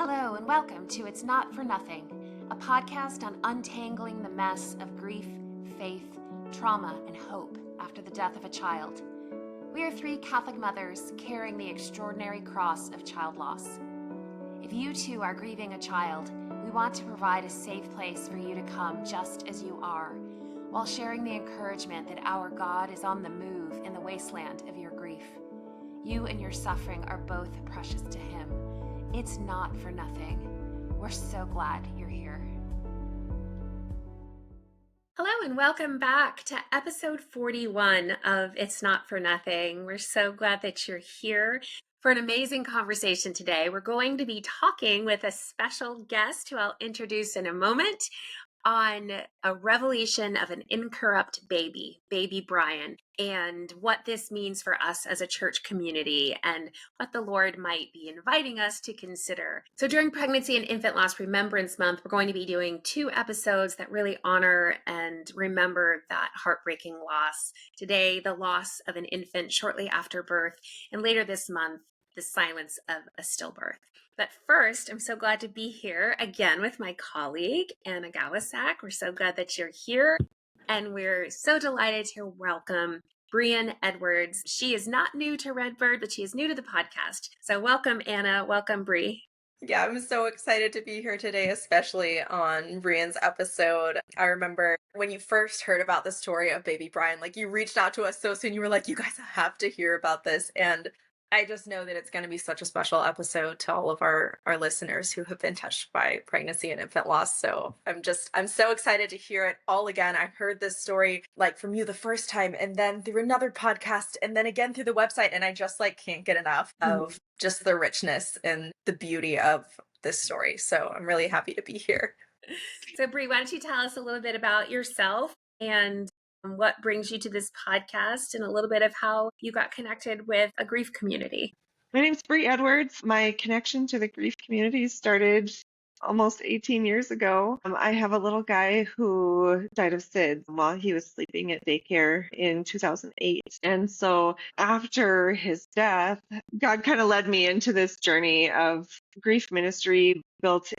Hello and welcome to It's Not for Nothing, a podcast on untangling the mess of grief, faith, trauma, and hope after the death of a child. We are three Catholic mothers carrying the extraordinary cross of child loss. If you too are grieving a child, we want to provide a safe place for you to come just as you are, while sharing the encouragement that our God is on the move in the wasteland of your grief. You and your suffering are both precious to Him. It's not for nothing. We're so glad you're here. Hello and welcome back to episode 41 of It's Not for Nothing. We're so glad that you're here for an amazing conversation today. We're going to be talking with a special guest who I'll introduce in a moment on a revelation of an incorrupt baby Brian, and what this means for us as a church community and what the Lord might be inviting us to consider. So during Pregnancy and Infant Loss Remembrance Month, we're going to be doing 2 episodes that really honor and remember that heartbreaking loss. Today, the loss of an infant shortly after birth, and later this month, the silence of a stillbirth. But first, I'm so glad to be here again with my colleague, Anna Gawasak. We're so glad that you're here. And we're so delighted to welcome Brianne Edwards. She is not new to Redbird, but she is new to the podcast. So welcome, Anna. Welcome, Bri. Yeah, I'm so excited to be here today, especially on Brianne's episode. I remember when you first heard about the story of baby Brian, you reached out to us so soon. You were like, you guys have to hear about this. And I just know that it's going to be such a special episode to all of our listeners who have been touched by pregnancy and infant loss. So I'm so excited to hear it all again. I heard this story from you the first time, and then through another podcast, and then again through the website. And I just can't get enough of just the richness and the beauty of this story. So I'm really happy to be here. So Bri, why don't you tell us a little bit about yourself and what brings you to this podcast, and a little bit of how you got connected with a grief community. My name's Brianne Edwards. My connection to the grief community started almost 18 years ago. I have a little guy who died of SIDS while he was sleeping at daycare in 2008. And so after his death, God kind of led me into this journey of grief ministry, built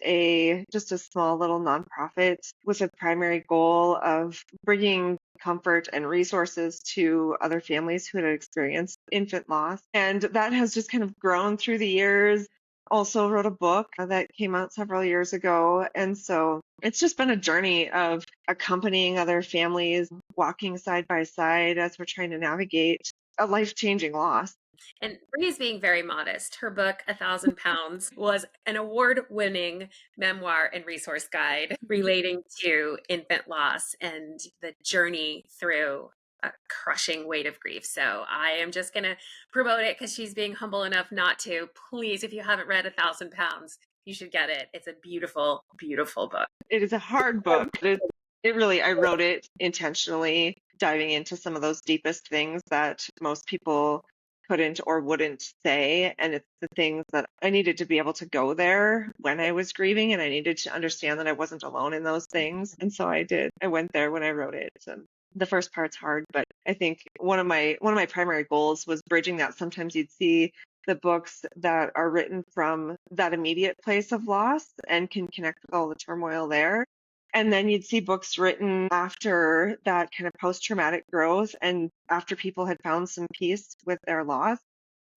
just a small little nonprofit with a primary goal of bringing comfort and resources to other families who had experienced infant loss. And that has just kind of grown through the years. Also wrote a book that came out several years ago. And so it's just been a journey of accompanying other families, walking side by side as we're trying to navigate a life-changing loss. And Bri is being very modest. Her book, 1,000 Pounds, was an award-winning memoir and resource guide relating to infant loss and the journey through a crushing weight of grief. So I am just going to promote it because she's being humble enough not to. Please, if you haven't read 1,000 Pounds, you should get it. It's a beautiful, beautiful book. It is a hard book. I wrote it intentionally, diving into some of those deepest things that most people couldn't or wouldn't say. And it's the things that I needed to be able to go there when I was grieving, and I needed to understand that I wasn't alone in those things. And so I did. I went there when I wrote it. And the first part's hard, but I think one of my primary goals was bridging that. Sometimes you'd see the books that are written from that immediate place of loss and can connect with all the turmoil there. And then you'd see books written after that kind of post-traumatic growth and after people had found some peace with their loss.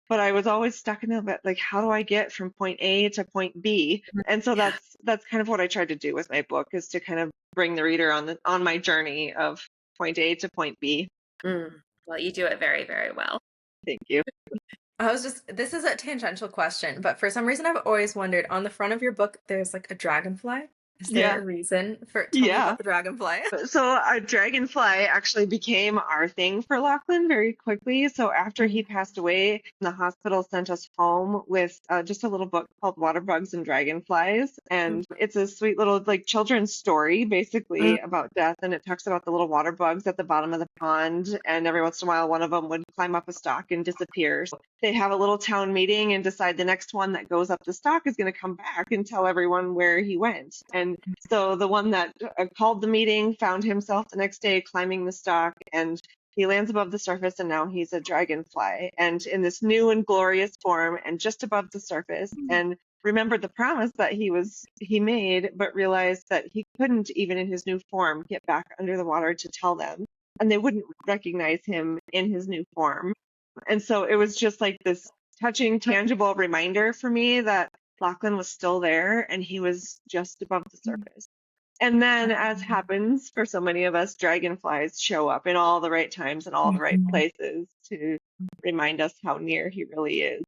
But I was always stuck in a bit how do I get from point A to point B? And so that's kind of what I tried to do with my book, is to kind of bring the reader on my journey of point A to point B. Well, you do it very, very well. Thank you. This is a tangential question, but for some reason I've always wondered, on the front of your book, there's a dragonfly. Is there a reason for tell me about the dragonfly? So a dragonfly actually became our thing for Lachlan very quickly. So after he passed away, the hospital sent us home with just a little book called Water Bugs and Dragonflies. And it's a sweet little children's story basically about death. And it talks about the little water bugs at the bottom of the pond. And every once in a while, one of them would climb up a stalk and disappear. So they have a little town meeting and decide the next one that goes up the stalk is going to come back and tell everyone where he went. And so the one that called the meeting found himself the next day climbing the stalk, and he lands above the surface, and now he's a dragonfly, and in this new and glorious form and just above the surface. And remembered the promise that he made, but realized that he couldn't, even in his new form, get back under the water to tell them, and they wouldn't recognize him in his new form. And so it was just like this touching, tangible reminder for me that Lachlan was still there and he was just above the surface. And then, as happens for so many of us, dragonflies show up in all the right times and all the right places to remind us how near he really is.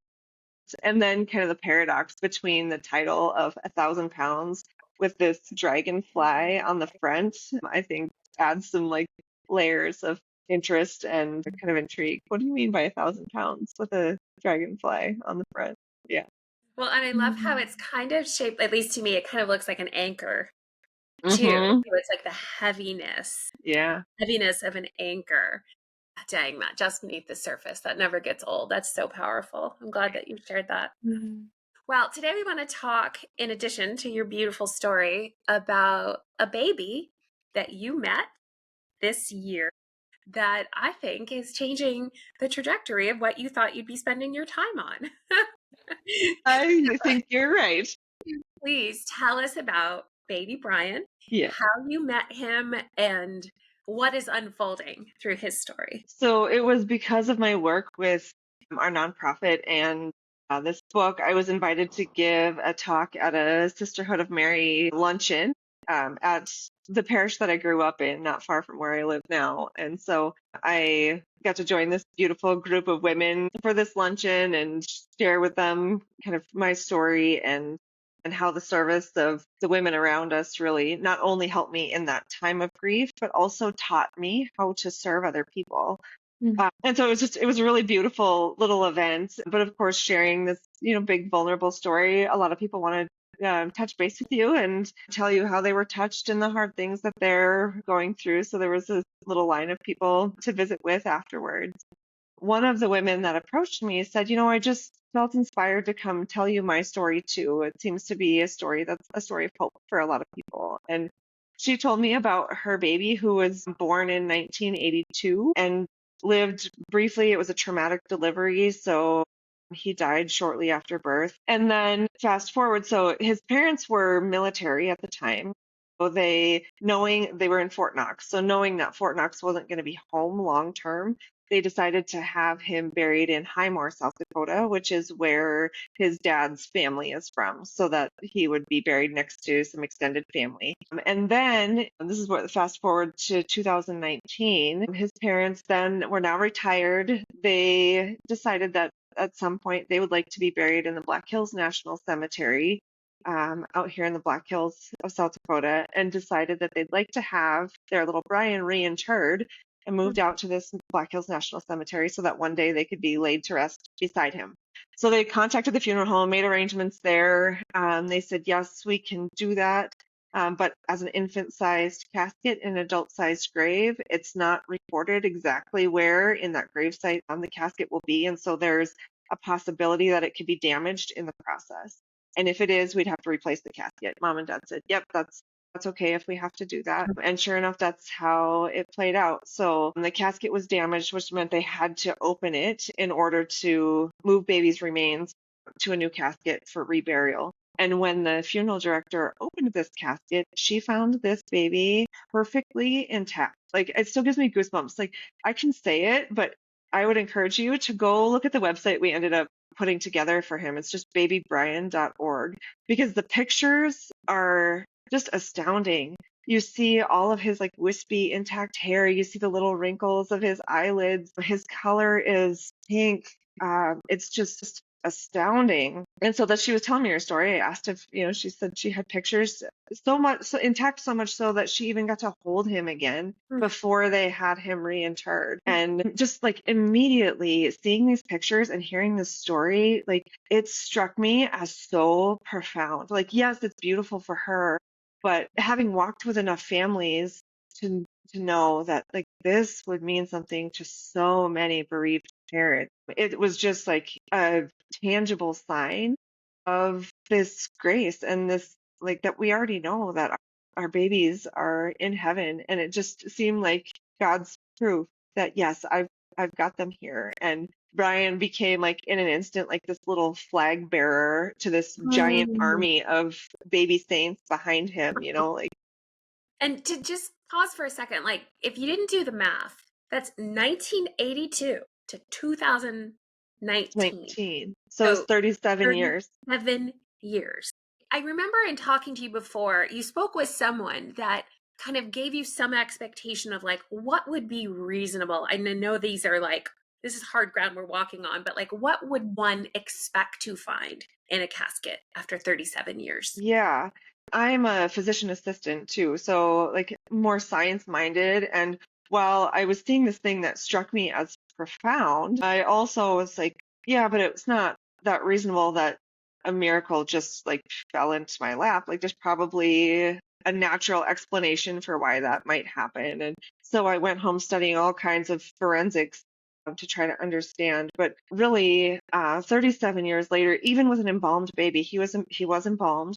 And then, kind of the paradox between the title of 1,000 pounds with this dragonfly on the front, I think adds some like layers of interest and kind of intrigue. What do you mean by 1,000 pounds with a dragonfly on the front? Yeah. Well, and I love how it's kind of shaped, at least to me, it kind of looks like an anchor too. Mm-hmm. So it's like the Yeah. heaviness of an anchor. Dang, that just beneath the surface. That never gets old. That's so powerful. I'm glad that you shared that. Well, today we want to talk, in addition to your beautiful story, about a baby that you met this year that I think is changing the trajectory of what you thought you'd be spending your time on. I think you're right. Please tell us about baby Brian, Yeah. how you met him, and what is unfolding through his story. So it was because of my work with our nonprofit and this book. I was invited to give a talk at a Sisterhood of Mary luncheon at the parish that I grew up in, not far from where I live now. And so I got to join this beautiful group of women for this luncheon and share with them kind of my story and how the service of the women around us really not only helped me in that time of grief, but also taught me how to serve other people. And so it was a really beautiful little event. But of course, sharing this, big vulnerable story, a lot of people want to touch base with you and tell you how they were touched and the hard things that they're going through. So there was a little line of people to visit with afterwards. One of the women that approached me said, I just felt inspired to come tell you my story too. It seems to be a story that's a story of hope for a lot of people. And she told me about her baby who was born in 1982 and lived briefly. It was a traumatic delivery, so he died shortly after birth. And then fast forward, so his parents were military at the time. So knowing they were in Fort Knox, so knowing that Fort Knox wasn't going to be home long term, they decided to have him buried in Highmore, South Dakota, which is where his dad's family is from, so that he would be buried next to some extended family. And then, this is what fast forward to 2019, his parents then were now retired. They decided that at some point they would like to be buried in the Black Hills National Cemetery out here in the Black Hills of South Dakota, and decided that they'd like to have their little Brian reinterred and moved out to this Black Hills National Cemetery so that one day they could be laid to rest beside him. So they contacted the funeral home, made arrangements there. They said, yes, we can do that. But as an infant-sized casket in an adult-sized grave, it's not recorded exactly where in that gravesite the casket will be. And so there's a possibility that it could be damaged in the process. And if it is, we'd have to replace the casket. Mom and Dad said, yep, that's okay if we have to do that. And sure enough, that's how it played out. So the casket was damaged, which meant they had to open it in order to move baby's remains to a new casket for reburial. And when the funeral director opened this casket, she found this baby perfectly intact. Like, it still gives me goosebumps. Like, I can say it, but I would encourage you to go look at the website we ended up putting together for him. It's just babybrian.org, because the pictures are just astounding. You see all of his like wispy intact hair. You see the little wrinkles of his eyelids. His color is pink. It's just astounding. And so that she was telling me her story, I asked if, she said she had pictures so intact, so much so that she even got to hold him again before they had him reinterred. And just like immediately seeing these pictures and hearing this story, like it struck me as so profound. Like, yes, it's beautiful for her, but having walked with enough families to know that like this would mean something to so many bereaved parents, it was just like a tangible sign of this grace and this like that we already know that our babies are in heaven. And it just seemed like God's proof that yes, I've got them here. And Brian became like in an instant like this little flag bearer to this giant Mm. army of baby saints behind him, like And to just pause for a second, like if you didn't do the math, that's 1982 to 2019. 19. So it's So 37 years. 37 years. I remember in talking to you before, you spoke with someone that kind of gave you some expectation of like what would be reasonable. And I know these are like, this is hard ground we're walking on, but like what would one expect to find in a casket after 37 years? Yeah. I'm a physician assistant too, so like more science minded. And while I was seeing this thing that struck me as profound, I also was like, yeah, but it's not that reasonable that a miracle just like fell into my lap. Like there's probably a natural explanation for why that might happen. And so I went home studying all kinds of forensics to try to understand. But really, 37 years later, even with an embalmed baby, he was embalmed,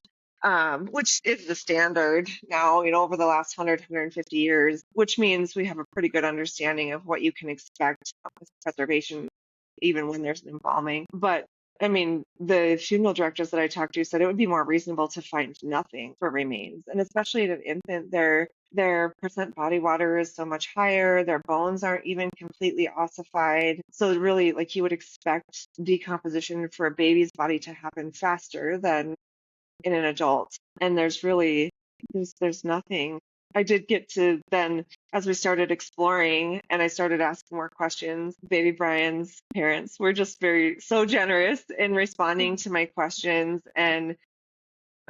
which is the standard now, over the last 150 years, which means we have a pretty good understanding of what you can expect with preservation, even when there's an embalming. But I mean, the funeral directors that I talked to said it would be more reasonable to find nothing for remains. And especially in an infant, their percent body water is so much higher. Their bones aren't even completely ossified. So really, like you would expect decomposition for a baby's body to happen faster than in an adult. And there's nothing. I did get to then, as we started exploring and I started asking more questions, baby Brian's parents were just so generous in responding to my questions. And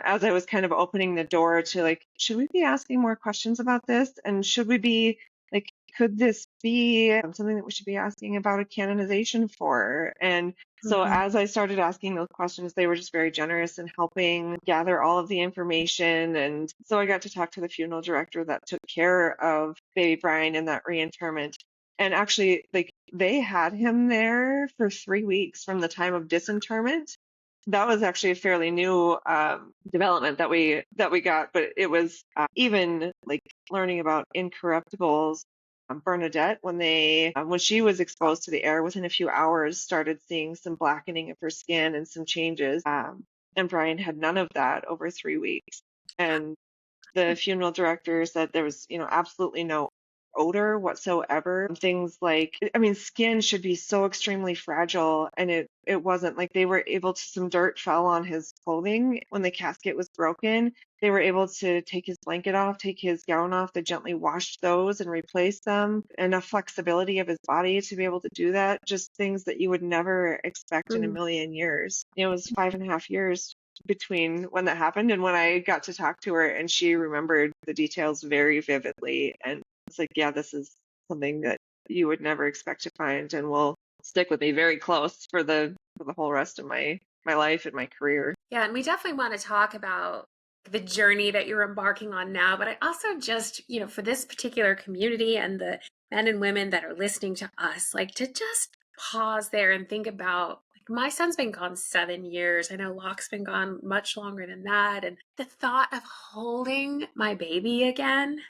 as I was kind of opening the door to like, should we be asking more questions about this? And should we be like, could this be something that we should be asking about a canonization for? And so Mhm. as I started asking those questions, they were just very generous in helping gather all of the information. And so I got to talk to the funeral director that took care of baby Brian in that reinterment. And actually, like they had him there for 3 weeks from the time of disinterment. That was actually a fairly new development that we got, but it was even like learning about incorruptibles. Bernadette, when she was exposed to the air, within a few hours, started seeing some blackening of her skin and some changes. And Brian had none of that over 3 weeks. And the funeral director said there was, absolutely no odor whatsoever. Things like, I mean, skin should be so extremely fragile, and it wasn't. Like they were able to, some dirt fell on his clothing when the casket was broken. They were able to take his blanket off, take his gown off. They gently washed those and replaced them. Enough flexibility of his body to be able to do that. Just things that you would never expect in a Mm. million years. It was 5.5 years between when that happened and when I got to talk to her, and she remembered the details very vividly. And it's like, yeah, this is something that you would never expect to find and will stick with me very close for the whole rest of my life and my career. Yeah, and we definitely want to talk about the journey that you're embarking on now. But I also just, for this particular community and the men and women that are listening to us, like to just pause there and think about like my son's been gone 7 years. I know Locke's been gone much longer than that. And the thought of holding my baby again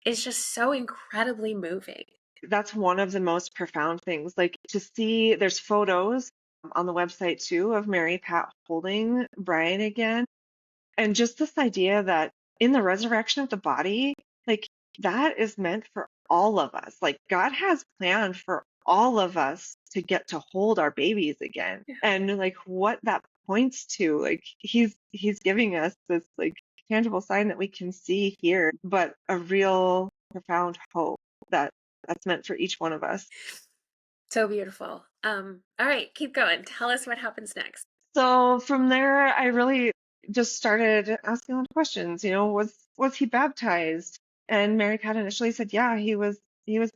is just so incredibly moving. That's one of the most profound things. Like to see, there's photos on the website too of Mary Pat holding Brian again. And just this idea that in the resurrection of the body, like that is meant for all of us. Like God has planned for all of us to get to hold our babies again. Yeah. And like what that points to, like he's giving us this like tangible sign that we can see here, but a real profound hope that's meant for each one of us. So beautiful. All right, keep going. Tell us what happens next. So from there, I really just started asking a lot of questions. Was he baptized? And Mary Pat initially said, yeah, he was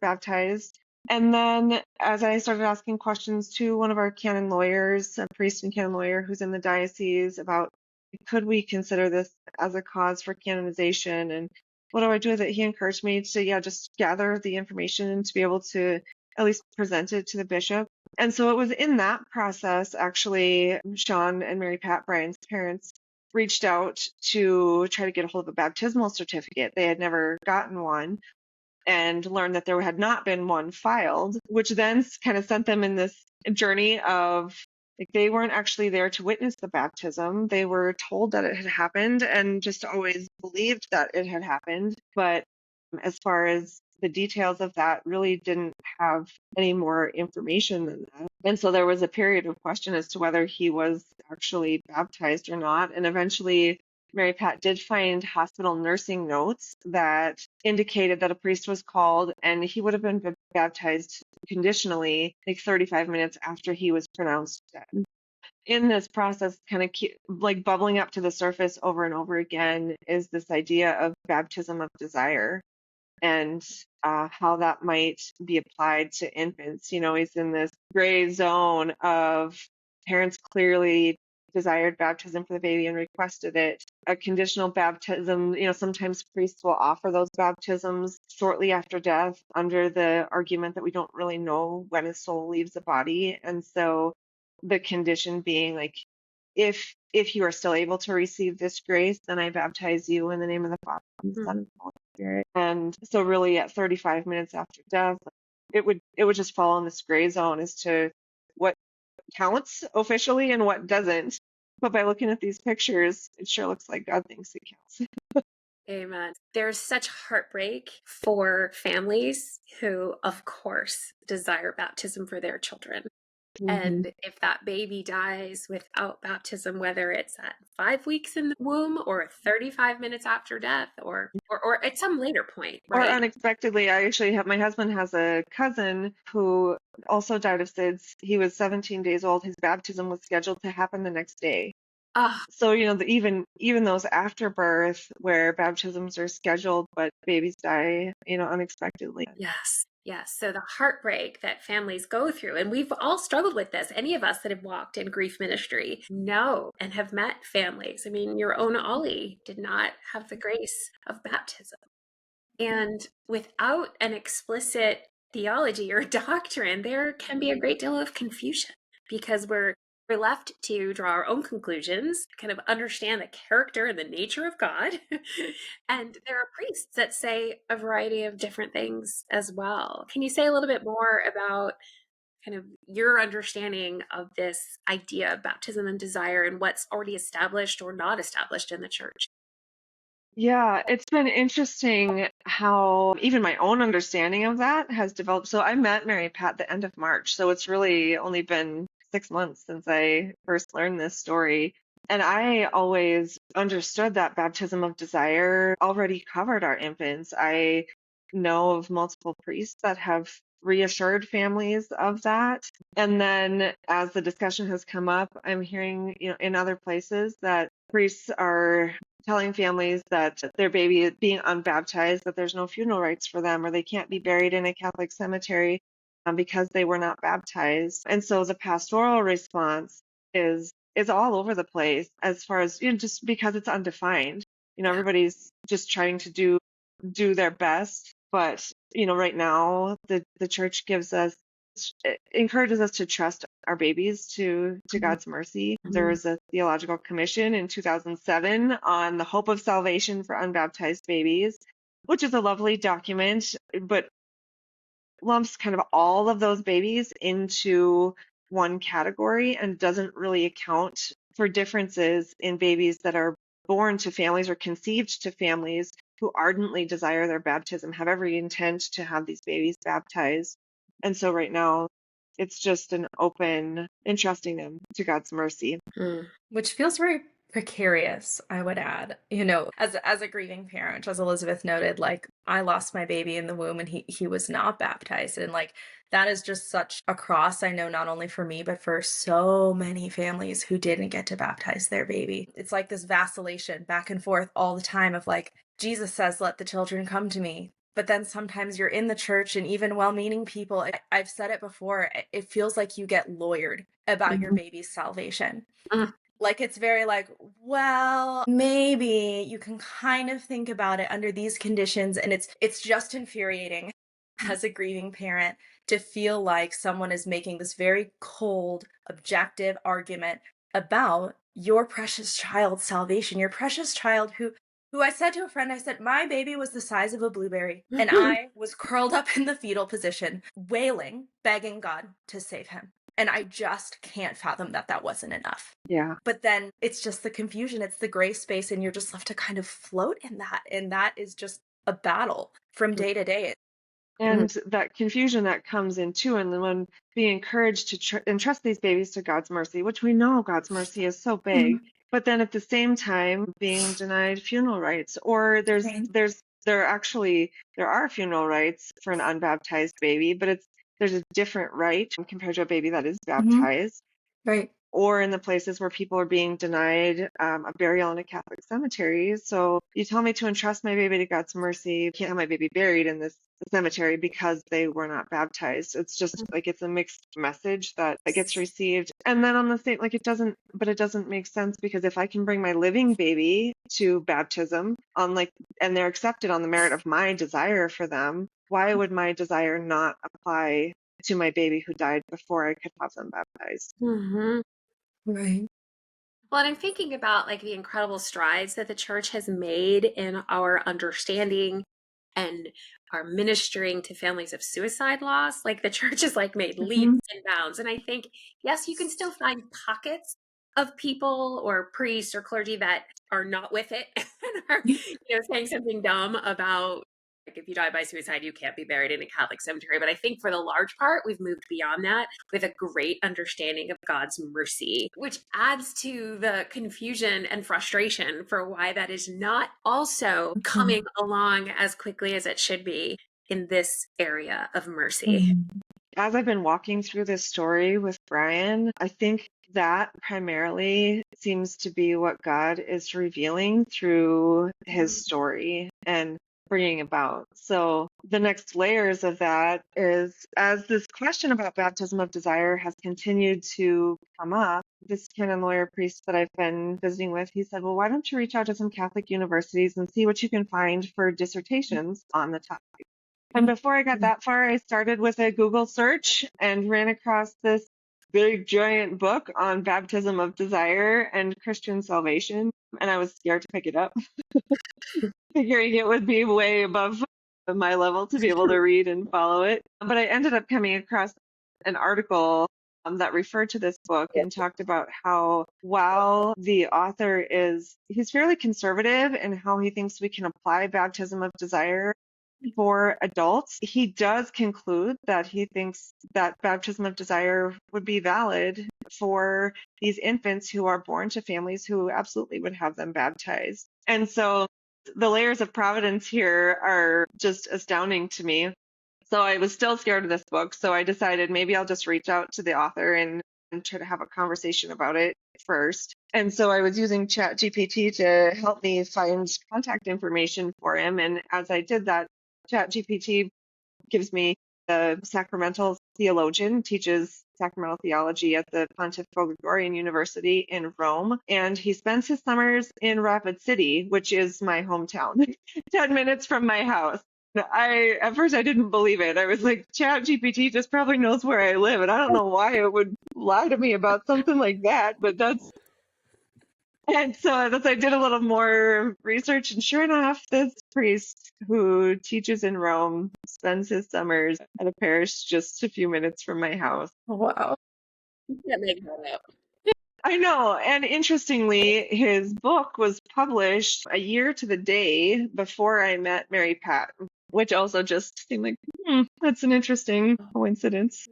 baptized. And then as I started asking questions to one of our canon lawyers, a priest and canon lawyer who's in the diocese, about could we consider this as a cause for canonization and what do I do with it? He encouraged me to, yeah, just gather the information and to be able to at least present it to the bishop. And so it was in that process, actually, Sean and Mary Pat, Brian's parents, reached out to try to get a hold of a baptismal certificate. They had never gotten one. and learned that there had not been one filed, which then kind of sent them in this journey of like they weren't actually there to witness the baptism. They were told that it had happened and just always believed that it had happened. But as far as the details of that, really didn't have any more information than that. And so there was a period of question as to whether he was actually baptized or not. And eventually, Mary Pat did find hospital nursing notes that indicated that a priest was called and he would have been baptized conditionally like 35 minutes after he was pronounced dead. In this process, kind of like bubbling up to the surface over and over again is this idea of baptism of desire and how that might be applied to infants. He's in this gray zone of parents clearly desired baptism for the baby and requested it. A conditional baptism, sometimes priests will offer those baptisms shortly after death under the argument that we don't really know when his soul leaves the body. And so the condition being like, if you are still able to receive this grace, then I baptize you in the name of the Father, and the Son, and the Holy Spirit. And so really at 35 minutes after death, it would just fall in this gray zone as to what counts officially and what doesn't. But by looking at these pictures, it sure looks like God thinks it counts. Amen. There's such heartbreak for families who, of course, desire baptism for their children. And if that baby dies without baptism, whether it's at 5 weeks in the womb or 35 minutes after death or at some later point, right? Or unexpectedly, my husband has a cousin who also died of SIDS. He was 17 days old. His baptism was scheduled to happen the next day. So, even those after birth where baptisms are scheduled, but babies die, unexpectedly. Yes. Yes. So the heartbreak that families go through, and we've all struggled with this. Any of us that have walked in grief ministry know and have met families. I mean, your own Ollie did not have the grace of baptism. And without an explicit theology or doctrine, there can be a great deal of confusion because we're left to draw our own conclusions, kind of understand the character and the nature of God. And there are priests that say a variety of different things as well. Can you say a little bit more about kind of your understanding of this idea of baptism and desire and what's already established or not established in the church? Yeah, it's been interesting how even my own understanding of that has developed. So I met Mary Pat the end of March, so it's really only been 6 months since I first learned this story. And I always understood that baptism of desire already covered our infants. I know of multiple priests that have reassured families of that. And then as the discussion has come up, I'm hearing, in other places that priests are telling families that their baby is being unbaptized, that there's no funeral rites for them, or they can't be buried in a Catholic cemetery because they were not baptized. And so the pastoral response is all over the place as far as just because it's undefined. Everybody's just trying to do their best, but right now the church encourages us to trust our babies to God's mercy. There was a theological commission in 2007 on the hope of salvation for unbaptized babies, which is a lovely document, but lumps kind of all of those babies into one category and doesn't really account for differences in babies that are born to families or conceived to families who ardently desire their baptism, have every intent to have these babies baptized. And so right now, it's just an open, entrusting them to God's mercy. Which feels very precarious, I would add. As a grieving parent, as Elizabeth noted, like I lost my baby in the womb and he was not baptized. And like that is just such a cross, I know, not only for me, but for so many families who didn't get to baptize their baby. It's like this vacillation back and forth all the time of like, Jesus says, let the children come to me. But then sometimes you're in the church and even well-meaning people, I've said it before, it feels like you get lawyered about your baby's salvation. Like it's very like, well, maybe you can kind of think about it under these conditions. And it's just infuriating as a grieving parent to feel like someone is making this very cold, objective argument about your precious child's salvation, your precious child who who I said to a friend, I said, my baby was the size of a blueberry, and I was curled up in the fetal position, wailing, begging God to save him. And I just can't fathom that that wasn't enough. Yeah. But then it's just the confusion, it's the gray space, and you're just left to kind of float in that. And that is just a battle from day to day. And that confusion that comes in too, and then when being encouraged to entrust these babies to God's mercy, which we know God's mercy is so big, but then at the same time being denied funeral rights, or there are funeral rights for an unbaptized baby, but there's a different right compared to a baby that is baptized. Right. Or in the places where people are being denied a burial in a Catholic cemetery. So you tell me to entrust my baby to God's mercy. Can't have my baby buried in this cemetery because they were not baptized. It's just like it's a mixed message that gets received. And then on the same, like it doesn't make sense, because if I can bring my living baby to baptism and they're accepted on the merit of my desire for them, why would my desire not apply to my baby who died before I could have them baptized? Mm-hmm. Right. Well, and I'm thinking about like the incredible strides that the church has made in our understanding and our ministering to families of suicide loss. Like the church has like made leaps and bounds. And I think, yes, you can still find pockets of people or priests or clergy that are not with it and are, saying something dumb about like if you die by suicide, you can't be buried in a Catholic cemetery. But I think for the large part, we've moved beyond that with a great understanding of God's mercy, which adds to the confusion and frustration for why that is not also coming along as quickly as it should be in this area of mercy. As I've been walking through this story with Brian, I think that primarily seems to be what God is revealing through his story and bringing about. So the next layers of that is, as this question about baptism of desire has continued to come up, this canon lawyer priest that I've been visiting with, he said, well, why don't you reach out to some Catholic universities and see what you can find for dissertations on the topic? And before I got that far, I started with a Google search and ran across this big giant book on baptism of desire and Christian salvation. And I was scared to pick it up, figuring it would be way above my level to be able to read and follow it. But I ended up coming across an article that referred to this book and talked about how, while the author he's fairly conservative in how he thinks we can apply baptism of desire for adults, he does conclude that he thinks that baptism of desire would be valid for these infants who are born to families who absolutely would have them baptized. And so the layers of providence here are just astounding to me. So I was still scared of this book, so I decided maybe I'll just reach out to the author and try to have a conversation about it first. And so I was using ChatGPT to help me find contact information for him. And as I did that, ChatGPT gives me the sacramental theologian, teaches sacramental theology at the Pontifical Gregorian University in Rome, and he spends his summers in Rapid City, which is my hometown, 10 minutes from my house. At first I didn't believe it. I was like, ChatGPT just probably knows where I live, and I don't know why it would lie to me about something like that, but and so I did a little more research, and sure enough, this priest who teaches in Rome spends his summers at a parish just a few minutes from my house. Wow. You can't make that up. I know. And interestingly, his book was published a year to the day before I met Mary Pat, which also just seemed like, that's an interesting coincidence.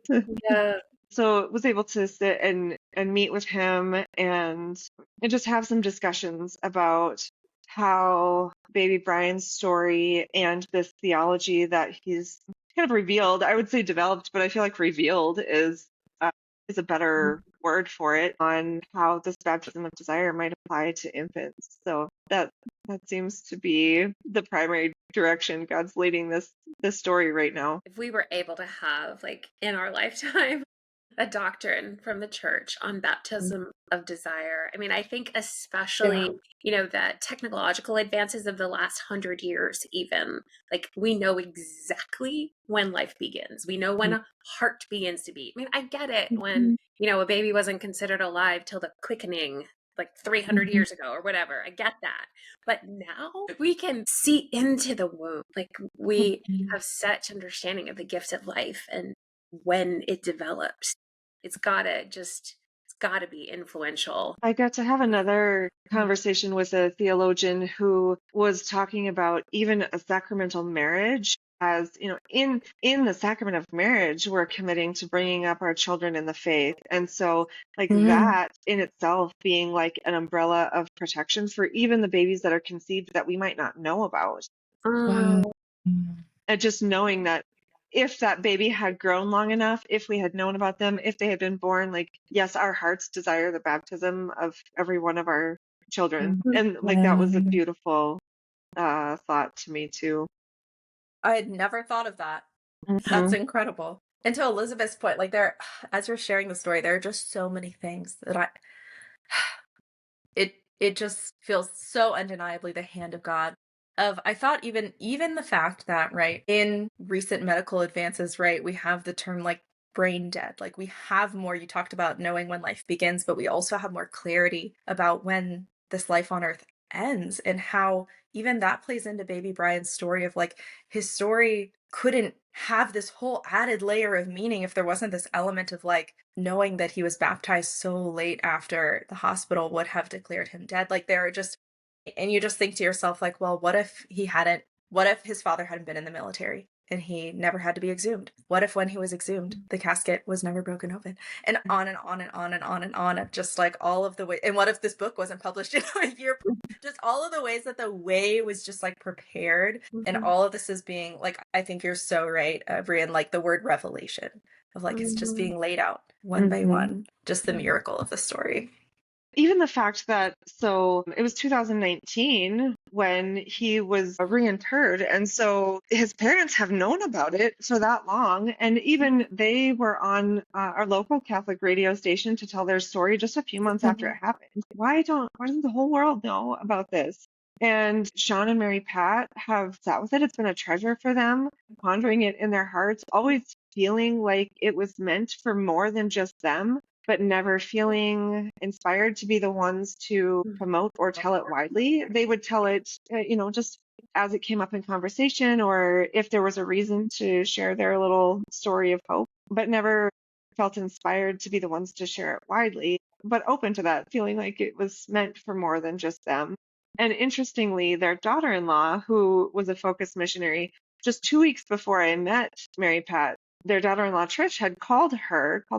Yeah. So I was able to sit and meet with him and just have some discussions about how baby Brian's story and this theology that he's kind of revealed, I would say developed, but I feel like revealed is a better word for it, on how this baptism of desire might apply to infants. So that seems to be the primary direction God's leading this story right now. If we were able to have, like, in our lifetime, a doctrine from the church on baptism of desire. I mean, I think especially, the technological advances of the last 100 years, even, like, we know exactly when life begins. We know when a heart begins to beat. I mean, I get it when, a baby wasn't considered alive till the quickening, like 300 years ago or whatever. I get that. But now we can see into the womb. Like we have such understanding of the gifts of life and when it develops. It's gotta be influential. I got to have another conversation with a theologian who was talking about even a sacramental marriage as, in the sacrament of marriage, we're committing to bringing up our children in the faith. And so like that in itself being like an umbrella of protection for even the babies that are conceived that we might not know about. Mm. And just knowing that if that baby had grown long enough, if we had known about them, if they had been born, like, yes, our hearts desire the baptism of every one of our children. And like that was a beautiful thought to me too. I had never thought of that. That's Mhm. incredible. And to Elizabeth's point, like as you're sharing the story, there are just so many things that it just feels so undeniably the hand of God. I thought even the fact that, right, in recent medical advances, right, we have the term like brain dead. Like we have more, you talked about knowing when life begins, but we also have more clarity about when this life on earth ends, and how even that plays into baby Brian's story of like his story couldn't have this whole added layer of meaning if there wasn't this element of like knowing that he was baptized so late after the hospital would have declared him dead. Like there are just, and you just think to yourself like, well, what if his father hadn't been in the military and he never had to be exhumed? What if when he was exhumed the casket was never broken open? And on and on and on and on and on of just like all of the way. And what if this book wasn't published in a year? Just all of the ways that the way was just like prepared. And all of this is being like, I think you're so right, Brianne, like the word revelation of like it's just being laid out one by one, just the miracle of the story. Even the fact that, so it was 2019 when he was reinterred. And so his parents have known about it for that long. And even they were on our local Catholic radio station to tell their story just a few months after it happened. Why doesn't the whole world know about this? And Sean and Mary Pat have sat with it. It's been a treasure for them, pondering it in their hearts, always feeling like it was meant for more than just them, but never feeling inspired to be the ones to promote or tell it widely. They would tell it, just as it came up in conversation, or if there was a reason to share their little story of hope, but never felt inspired to be the ones to share it widely, but open to that, feeling like it was meant for more than just them. And interestingly, their daughter-in-law, who was a Focus missionary, just 2 weeks before I met Mary Pat, their daughter-in-law Trish had called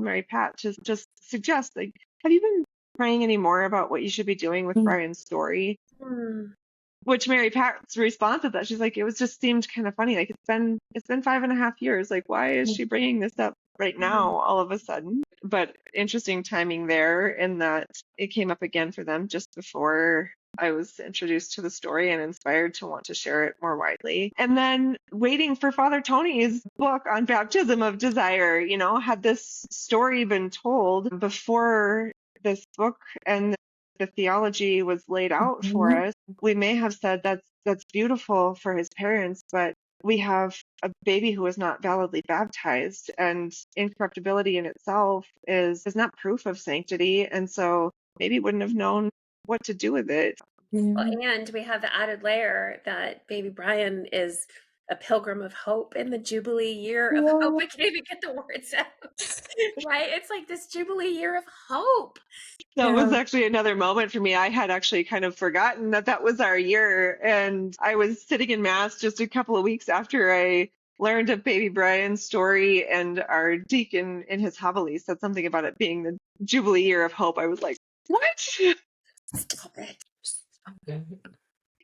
Mary Pat to just suggest, like, have you been praying any more about what you should be doing with Brian's story? Which Mary Pat's response to that, she's like, it was just seemed kind of funny. Like it's been 5.5 years. Like, why is she bringing this up right now all of a sudden? But interesting timing there in that it came up again for them just before I was introduced to the story and inspired to want to share it more widely. And then waiting for Father Tony's book on baptism of desire, had this story been told before this book and the theology was laid out for us, we may have said that's beautiful for his parents, but we have a baby who is not validly baptized, and incorruptibility in itself is not proof of sanctity, and so maybe wouldn't have known what to do with it. Well, and we have the added layer that baby Brian is a pilgrim of hope in the Jubilee year of hope. I can't even get the words out. Right? It's like this Jubilee year of hope. That was actually another moment for me. I had actually kind of forgotten that was our year. And I was sitting in Mass just a couple of weeks after I learned of baby Brian's story, and our deacon in his homily said something about it being the Jubilee year of hope. I was like, what? Stop it.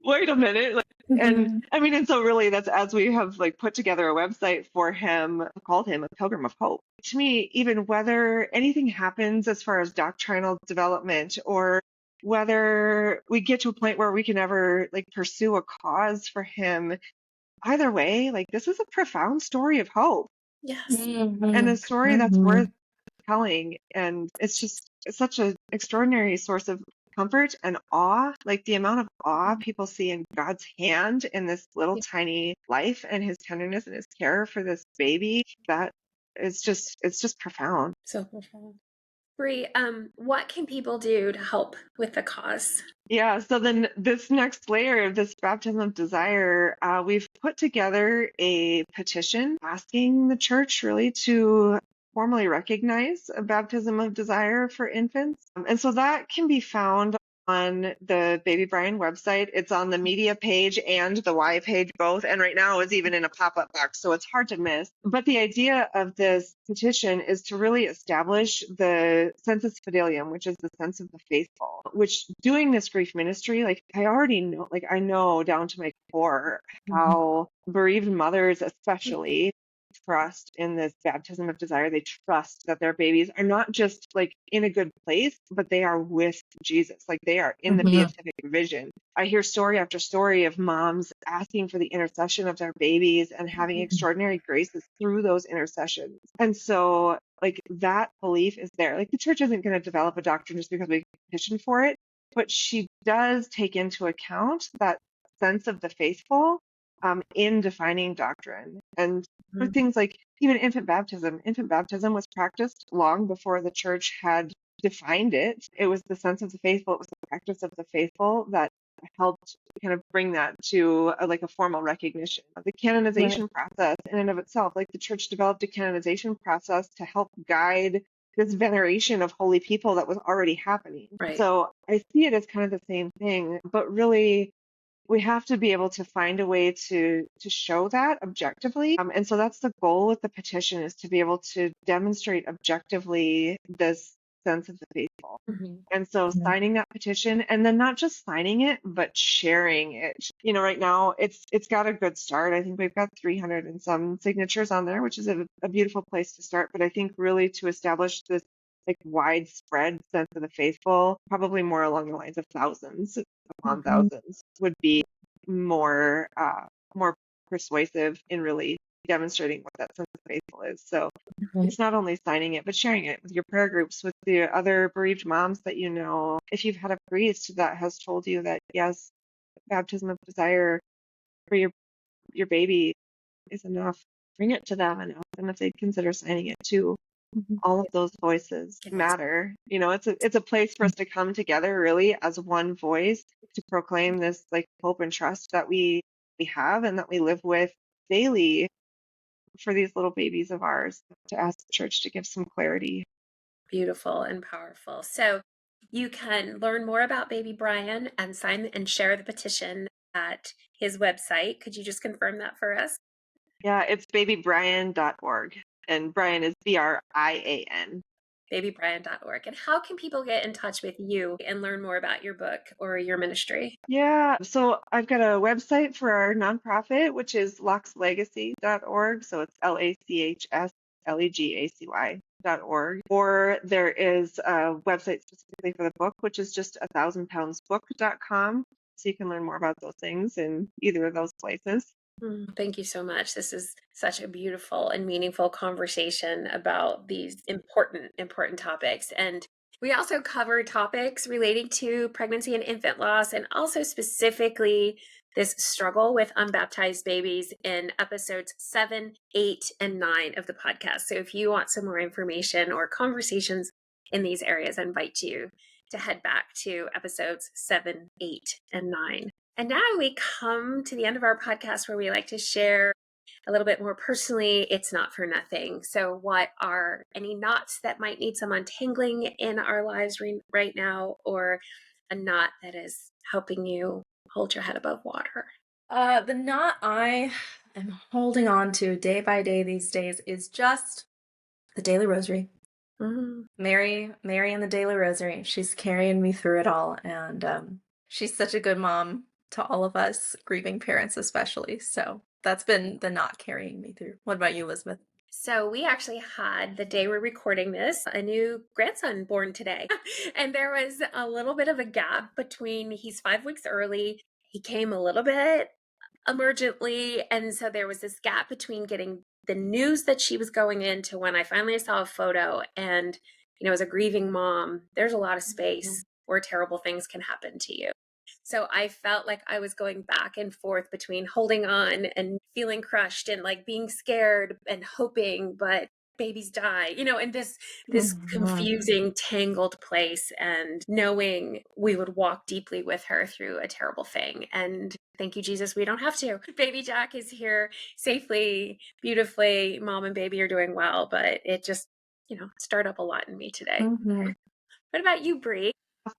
Wait a minute. And I mean, and so really that's as we have like put together a website for him, called him a pilgrim of hope. To me, even whether anything happens as far as doctrinal development, or whether we get to a point where we can ever like pursue a cause for him, either way, like this is a profound story of hope. Yes. And a story that's worth telling. And it's such an extraordinary source of comfort and awe, like the amount of awe people see in God's hand in this little tiny life, and his tenderness and his care for this baby, that it's just profound. So profound. Bri, what can people do to help with the cause? Yeah, so then this next layer of this baptism of desire, we've put together a petition asking the church really to formally recognize a baptism of desire for infants. And so that can be found on the Baby Brian website. It's on the media page and the Y page both. And right now it's even in a pop-up box, so it's hard to miss. But the idea of this petition is to really establish the sensus fidelium, which is the sense of the faithful, which doing this grief ministry, like I already know, like I know down to my core how bereaved mothers especially trust in this baptism of desire. They trust that their babies are not just like in a good place, but they are with Jesus. Like they are in the beatific vision. I hear story after story of moms asking for the intercession of their babies and having extraordinary graces through those intercessions. And so like that belief is there. Like the church isn't going to develop a doctrine just because we petition for it, but she does take into account that sense of the faithful in defining doctrine. And for things like even infant baptism. Infant baptism was practiced long before the church had defined it. It was the sense of the faithful, it was the practice of the faithful that helped kind of bring that to like a formal recognition. The canonization process in and of itself, like the church developed a canonization process to help guide this veneration of holy people that was already happening. Right. So I see it as kind of the same thing, but really we have to be able to find a way to show that objectively. And so that's the goal with the petition, is to be able to demonstrate objectively this sense of the faithful. And so signing that petition, and then not just signing it, but sharing it. You know, right now it's got a good start. I think we've got 300 and some signatures on there, which is a beautiful place to start. But I think really to establish this like widespread sense of the faithful, probably more along the lines of thousands upon thousands, would be more persuasive in really demonstrating what that sense of faithful is. So it's not only signing it, but sharing it with your prayer groups, with the other bereaved moms that you know. If you've had a priest that has told you that yes, baptism of desire for your baby is enough, bring it to them and ask them if they'd consider signing it too. All of those voices matter. You know, it's a place for us to come together really as one voice to proclaim this like hope and trust that we have and that we live with daily for these little babies of ours, to ask the church to give some clarity. Beautiful and powerful. So you can learn more about Baby Brian and sign and share the petition at his website. Could you just confirm that for us? Yeah, it's babybrian.org. And Brian is Brian. babybrian.org. And how can people get in touch with you and learn more about your book or your ministry? Yeah, so I've got a website for our nonprofit, which is lockslegacy.org. So it's LACHSLEGACY.org. Or there is a website specifically for the book, which is just 1000poundsbook.com. So you can learn more about those things in either of those places. Thank you so much. This is such a beautiful and meaningful conversation about these important topics. And we also cover topics relating to pregnancy and infant loss, and also specifically this struggle with unbaptized babies in episodes 7, 8, and 9 of the podcast. So if you want some more information or conversations in these areas, I invite you to head back to episodes 7, 8, and 9. And now we come to the end of our podcast where we like to share a little bit more personally. It's not for nothing. So what are any knots that might need some untangling in our lives right now, or a knot that is helping you hold your head above water? The knot I am holding on to day by day these days is just the daily rosary. Mary and the daily rosary. She's carrying me through it all, and she's such a good mom to all of us grieving parents especially. So that's been the knot carrying me through. What about you, Elizabeth? So we actually had, the day we're recording this, a new grandson born today. And there was a little bit of a gap between, he's 5 weeks early. He came a little bit emergently. And so there was this gap between getting the news that she was going in to when I finally saw a photo. And, you know, as a grieving mom, there's a lot of space where terrible things can happen to you. So I felt like I was going back and forth between holding on and feeling crushed and like being scared and hoping, but babies die, in this confusing, tangled place, and knowing we would walk deeply with her through a terrible thing. And thank you, Jesus, we don't have to. Baby Jack is here safely, beautifully. Mom and baby are doing well, but it just, stirred up a lot in me today. What about you, Bree?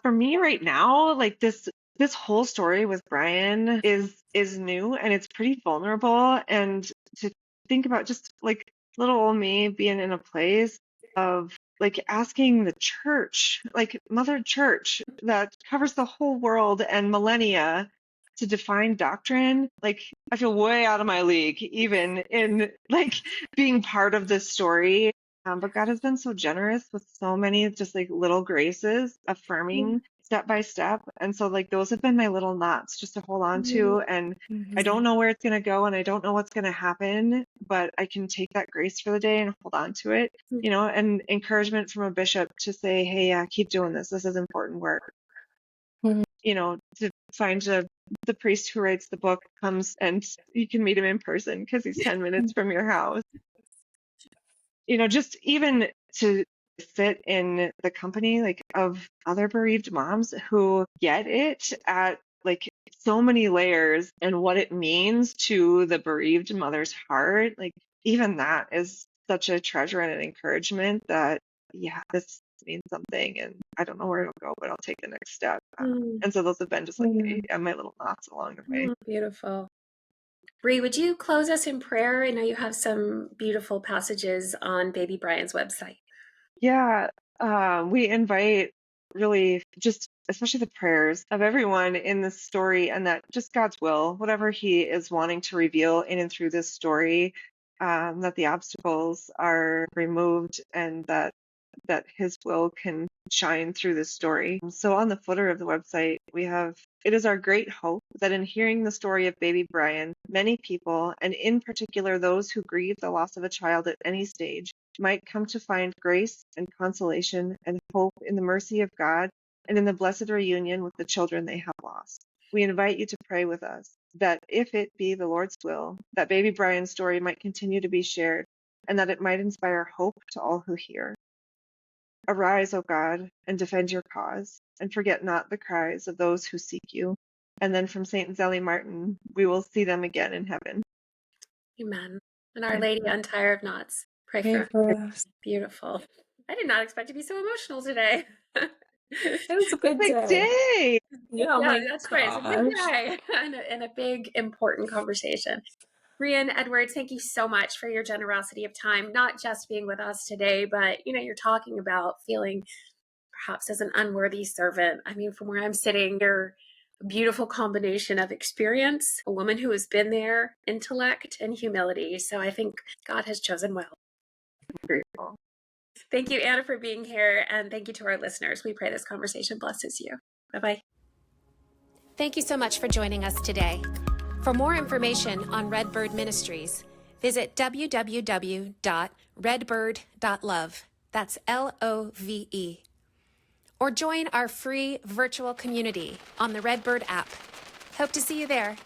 For me right now, like this whole story with Brian is new and it's pretty vulnerable. And to think about just like little old me being in a place of like asking the church, like Mother Church that covers the whole world and millennia, to define doctrine, like I feel way out of my league, even in like being part of this story. But God has been so generous with so many just like little graces, affirming step by step. And so like those have been my little knots just to hold on to. And I don't know where it's going to go and I don't know what's going to happen, but I can take that grace for the day and hold on to it, and encouragement from a bishop to say, hey, yeah, keep doing this. This is important work. To find the priest who writes the book comes and you can meet him in person because he's 10 minutes from your house. Just even to sit in the company like of other bereaved moms who get it at like so many layers and what it means to the bereaved mother's heart, like even that is such a treasure and an encouragement that, yeah, this means something and I don't know where it'll go, but I'll take the next step. And so those have been just like my little knots along the way. Beautiful. Bree, would you close us in prayer? I know you have some beautiful passages on Baby Brian's website. Yeah, we invite really just, especially the prayers of everyone in this story, and that just God's will, whatever He is wanting to reveal in and through this story, that the obstacles are removed and that His will can shine through this story. So on the footer of the website, we have, it is our great hope that in hearing the story of baby Brian, many people, and in particular those who grieve the loss of a child at any stage, might come to find grace and consolation and hope in the mercy of God and in the blessed reunion with the children they have lost. We invite you to pray with us that if it be the Lord's will, that baby Brian's story might continue to be shared and that it might inspire hope to all who hear. Arise, O God, and defend your cause, and forget not the cries of those who seek you. And then from St. Zelly Martin, we will see them again in heaven. Amen. And Our Lady, Untied of Knots, pray for us. Beautiful. I did not expect to be so emotional today. It was a good Big day. Yeah, that's right. It's a big day and a big, important conversation. Brianne Edwards, thank you so much for your generosity of time, not just being with us today, but you're talking about feeling perhaps as an unworthy servant. I mean, from where I'm sitting, you're a beautiful combination of experience, a woman who has been there, intellect, and humility. So I think God has chosen well. I'm grateful. Thank you, Anna, for being here, and thank you to our listeners. We pray this conversation blesses you. Bye-bye. Thank you so much for joining us today. For more information on Redbird Ministries, visit www.redbird.love. That's LOVE. Or join our free virtual community on the Redbird app. Hope to see you there.